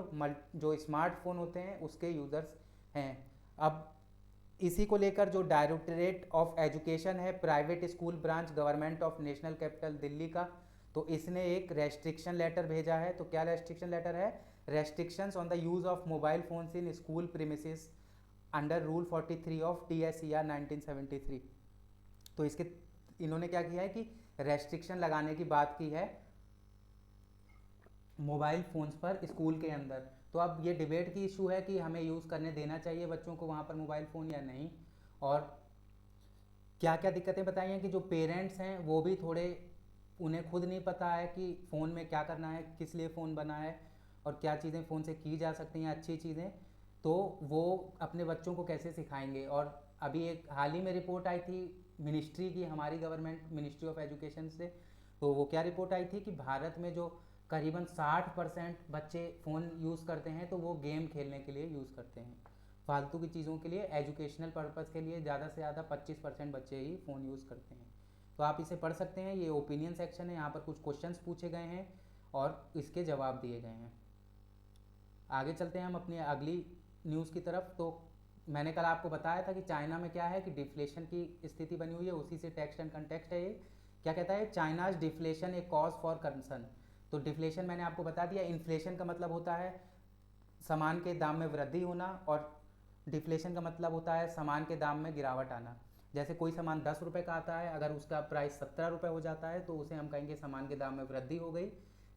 जो स्मार्टफोन होते हैं उसके यूज़र्स हैं। अब इसी को लेकर जो डायरेक्टरेट ऑफ एजुकेशन है, private school branch government of national capital Delhi का, तो इसने एक रेस्ट्रिक्शन लेटर भेजा है। तो क्या रेस्ट्रिक्शन लेटर है? Restrictions on the use of mobile phones in school premises under rule 43 of TSCR 1973। तो इसके इन्होंने क्या किया है कि रेस्ट्रिक्शन लगाने की बात की है मोबाइल फ़ोन्स पर स्कूल के अंदर। तो अब ये डिबेट की इशू है कि हमें यूज़ करने देना चाहिए बच्चों को वहाँ पर मोबाइल फ़ोन या नहीं। और क्या क्या दिक्कतें बताई हैं कि जो पेरेंट्स हैं वो भी थोड़े, उन्हें खुद नहीं पता है कि फ़ोन में क्या करना है, किस लिए फ़ोन बना है और क्या चीज़ें फ़ोन से की जा सकती हैं अच्छी चीज़ें, तो वो अपने बच्चों को कैसे सिखाएंगे। और अभी एक हाल ही में रिपोर्ट आई थी मिनिस्ट्री की, हमारी गवर्नमेंट मिनिस्ट्री ऑफ एजुकेशन से, तो वो क्या रिपोर्ट आई थी कि भारत में जो करीबन 60% बच्चे फ़ोन यूज़ करते हैं तो वो गेम खेलने के लिए यूज़ करते हैं, फालतू की चीज़ों के लिए, एजुकेशनल पर्पज़ के लिए ज़्यादा से ज़्यादा 25% बच्चे ही फ़ोन यूज़ करते हैं। तो आप इसे पढ़ सकते हैं, ये ओपिनियन सेक्शन है, यहाँ पर कुछ क्वेश्चंस पूछे गए हैं और इसके जवाब दिए गए हैं। आगे चलते हैं हम अपनी अगली न्यूज़ की तरफ। तो मैंने कल आपको बताया था कि चाइना में क्या है कि डिफ्लेशन की स्थिति बनी हुई है, उसी से टेक्स्ट एंड कंटेक्स्ट है ये। क्या कहता है? China's deflation A cause for concern. तो डिफ्लेशन मैंने आपको बता दिया, इन्फ्लेशन का मतलब होता है सामान के दाम में वृद्धि होना और डिफ्लेशन का मतलब होता है सामान के दाम में गिरावट आना। जैसे कोई सामान 10 रुपये का आता है, अगर उसका प्राइस 17 रुपये हो जाता है तो उसे हम कहेंगे सामान के दाम में वृद्धि हो गई,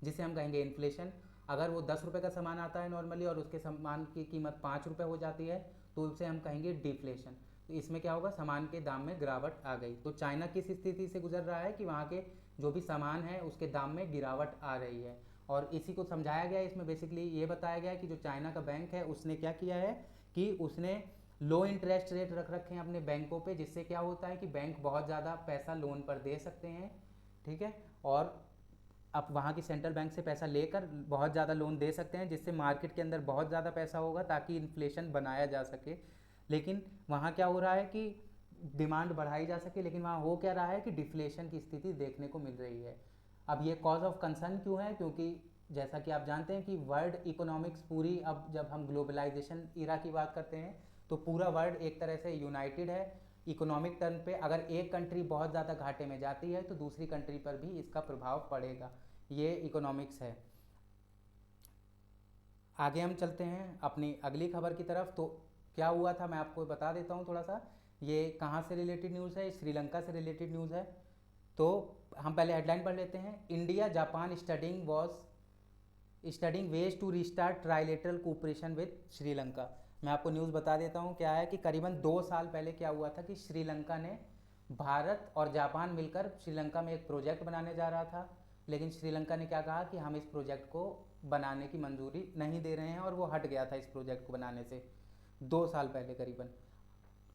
जिसे हम कहेंगे इन्फ्लेशन। अगर वो 10 रुपये का सामान आता है नॉर्मली और उसके सामान की कीमत 5 रुपये हो जाती है तो उसे हम कहेंगे डिफ्लेशन। तो इसमें क्या होगा? सामान के दाम में गिरावट आ गई। तो चाइना किस स्थिति से गुजर रहा है कि वहाँ के जो भी सामान है उसके दाम में गिरावट आ रही है, और इसी को समझाया गया है। इसमें बेसिकली ये बताया गया है कि जो चाइना का बैंक है उसने क्या किया है कि उसने लो इंटरेस्ट रेट रख रखे हैं अपने बैंकों पे, जिससे क्या होता है कि बैंक बहुत ज़्यादा पैसा लोन पर दे सकते हैं, ठीक है, और अब वहाँ की सेंट्रल बैंक से पैसा लेकर बहुत ज़्यादा लोन दे सकते हैं, जिससे मार्केट के अंदर बहुत ज़्यादा पैसा होगा ताकि इन्फ्लेशन बनाया जा सके। लेकिन वहाँ क्या हो रहा है कि डिमांड बढ़ाई जा सके, लेकिन वहाँ हो क्या रहा है कि डिफ्लेशन की स्थिति देखने को मिल रही है। अब ये कॉज ऑफ कंसर्न क्यों है? क्योंकि जैसा कि आप जानते हैं कि वर्ल्ड इकोनॉमिक्स पूरी, अब जब हम ग्लोबलाइजेशन इरा की बात करते हैं तो पूरा वर्ल्ड एक तरह से यूनाइटेड है इकोनॉमिक टर्म पे। अगर एक कंट्री बहुत ज़्यादा घाटे में जाती है तो दूसरी कंट्री पर भी इसका प्रभाव पड़ेगा, ये इकोनॉमिक्स है। आगे हम चलते हैं अपनी अगली खबर की तरफ। तो क्या हुआ था मैं आपको बता देता हूँ थोड़ा सा। ये कहाँ से रिलेटेड न्यूज़ है? श्रीलंका से रिलेटेड न्यूज़ है। तो हम पहले हेडलाइन पढ़ लेते हैं। India Japan studying ways to restart trilateral cooperation with Sri Lanka. मैं आपको न्यूज़ बता देता हूँ क्या है कि करीबन 2 साल पहले क्या हुआ था कि श्रीलंका ने, भारत और जापान मिलकर श्रीलंका में एक प्रोजेक्ट बनाने जा रहा था, लेकिन श्रीलंका ने क्या कहा कि हम इस प्रोजेक्ट को बनाने की मंजूरी नहीं दे रहे हैं और वो हट गया था इस प्रोजेक्ट को बनाने से। 2 साल पहले करीबन।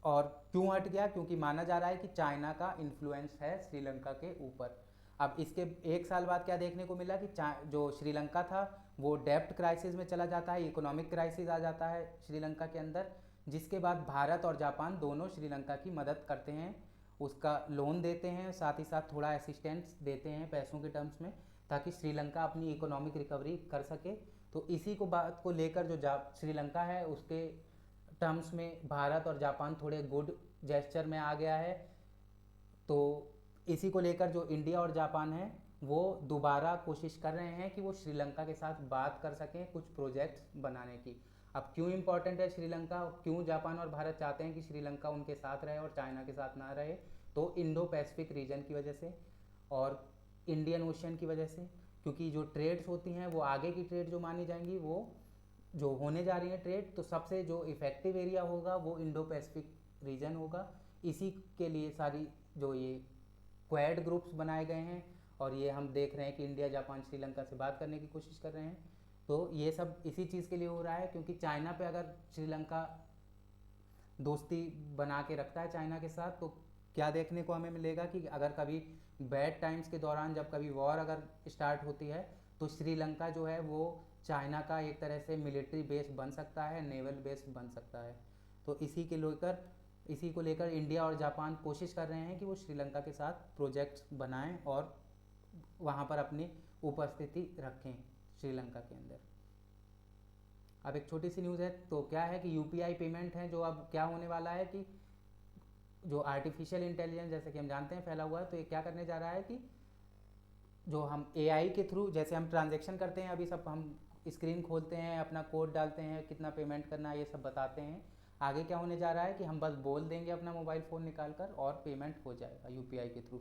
और क्यों हट गया? क्योंकि माना जा रहा है कि चाइना का इन्फ्लुएंस है श्रीलंका के ऊपर। अब इसके 1 साल बाद क्या देखने को मिला कि जो श्रीलंका था वो डेब्ट क्राइसिस में चला जाता है, इकोनॉमिक क्राइसिस आ जाता है श्रीलंका के अंदर, जिसके बाद भारत और जापान दोनों श्रीलंका की मदद करते हैं, उसका लोन देते हैं, साथ ही साथ थोड़ा असिस्टेंस देते हैं पैसों के टर्म्स में, ताकि श्रीलंका अपनी इकोनॉमिक रिकवरी कर सके। तो इसी को बात को लेकर जो श्रीलंका है उसके टर्म्स में भारत और जापान थोड़े गुड जेस्चर में आ गया है। तो इसी को लेकर जो इंडिया और जापान है वो दोबारा कोशिश कर रहे हैं कि वो श्रीलंका के साथ बात कर सकें कुछ प्रोजेक्ट्स बनाने की। अब क्यों इम्पोर्टेंट है श्रीलंका, क्यों जापान और भारत चाहते हैं कि श्रीलंका उनके साथ रहे और चाइना के साथ ना रहे? तो इंडो पैसिफिक रीजन की वजह से और इंडियन ओशियन की वजह से, क्योंकि जो ट्रेड्स होती हैं वो आगे की ट्रेड जो मानी जाएंगी, वो जो होने जा रही है ट्रेड, तो सबसे जो इफेक्टिव एरिया होगा वो इंडो पैसिफिक रीजन होगा। इसी के लिए सारी जो ये क्वाड ग्रुप्स बनाए गए हैं और ये हम देख रहे हैं कि इंडिया जापान श्रीलंका से बात करने की कोशिश कर रहे हैं। तो ये सब इसी चीज़ के लिए हो रहा है, क्योंकि चाइना पे अगर श्रीलंका दोस्ती बना के रखता है चाइना के साथ, तो क्या देखने को हमें मिलेगा कि अगर कभी बैड टाइम्स के दौरान जब कभी वॉर अगर स्टार्ट होती है तो श्रीलंका जो है वो चाइना का एक तरह से मिलिट्री बेस बन सकता है, नेवल बेस बन सकता है। तो इसी को लेकर इंडिया और जापान कोशिश कर रहे हैं कि वो श्रीलंका के साथ प्रोजेक्ट्स बनाएं और वहाँ पर अपनी उपस्थिति रखें श्रीलंका के अंदर। अब एक छोटी सी न्यूज़ है, तो क्या है कि यूपीआई पेमेंट है जो अब क्या होने वाला है कि जो आर्टिफिशियल इंटेलिजेंस जैसे कि हम जानते हैं फैला हुआ है, तो ये क्या करने जा रहा है कि जो हम एआई के थ्रू जैसे हम ट्रांजैक्शन करते हैं, अभी सब हम स्क्रीन खोलते हैं, अपना कोड डालते हैं, कितना पेमेंट करना है ये सब बताते हैं, आगे क्या होने जा रहा है कि हम बस बोल देंगे अपना मोबाइल फ़ोन निकाल कर और पेमेंट हो जाएगा यूपीआई के थ्रू।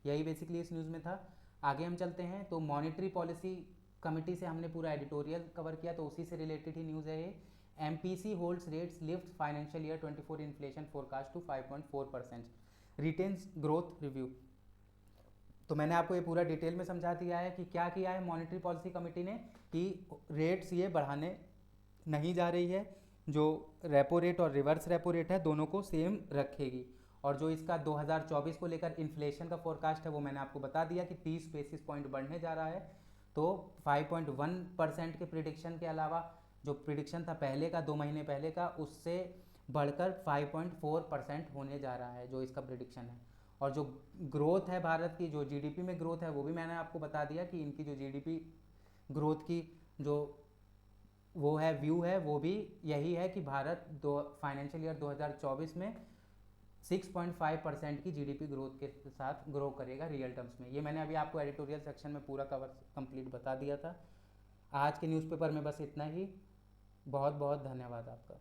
यही बेसिकली इस न्यूज़ में था। आगे हम चलते हैं, तो मॉनेटरी पॉलिसी कमेटी से हमने पूरा एडिटोरियल कवर किया, तो उसी से रिलेटेड ही न्यूज़ है ये। MPC holds rates lift financial year 24 inflation forecast to 5.4%, retains growth review. तो मैंने आपको ये पूरा डिटेल में समझा दिया है कि क्या किया है मॉनेटरी पॉलिसी कमेटी ने, कि रेट्स ये बढ़ाने नहीं जा रही है, जो रेपो रेट और रिवर्स रेपो रेट है दोनों को सेम रखेगी। और जो इसका 2024 को लेकर इन्फ्लेशन का फोरकास्ट है वो मैंने आपको बता दिया कि 30 बेसिस पॉइंट बढ़ने जा रहा है। तो 5.1% के प्रिडिक्शन के अलावा जो प्रिडिक्शन था पहले का 2 महीने पहले का, उससे बढ़कर 5.4% होने जा रहा है जो इसका प्रिडिक्शन है। और जो ग्रोथ है भारत की, जो जीडीपी में ग्रोथ है, वो भी मैंने आपको बता दिया कि इनकी जो जीडीपी ग्रोथ की जो वो है व्यू है वो भी यही है कि भारत फाइनेंशियल ईयर 2024 में 6.5% की जीडीपी ग्रोथ के साथ ग्रो करेगा रियल टर्म्स में। ये मैंने अभी आपको एडिटोरियल सेक्शन में पूरा कवर कंप्लीट बता दिया था। आज के न्यूज़पेपर में बस इतना ही। बहुत बहुत धन्यवाद आपका।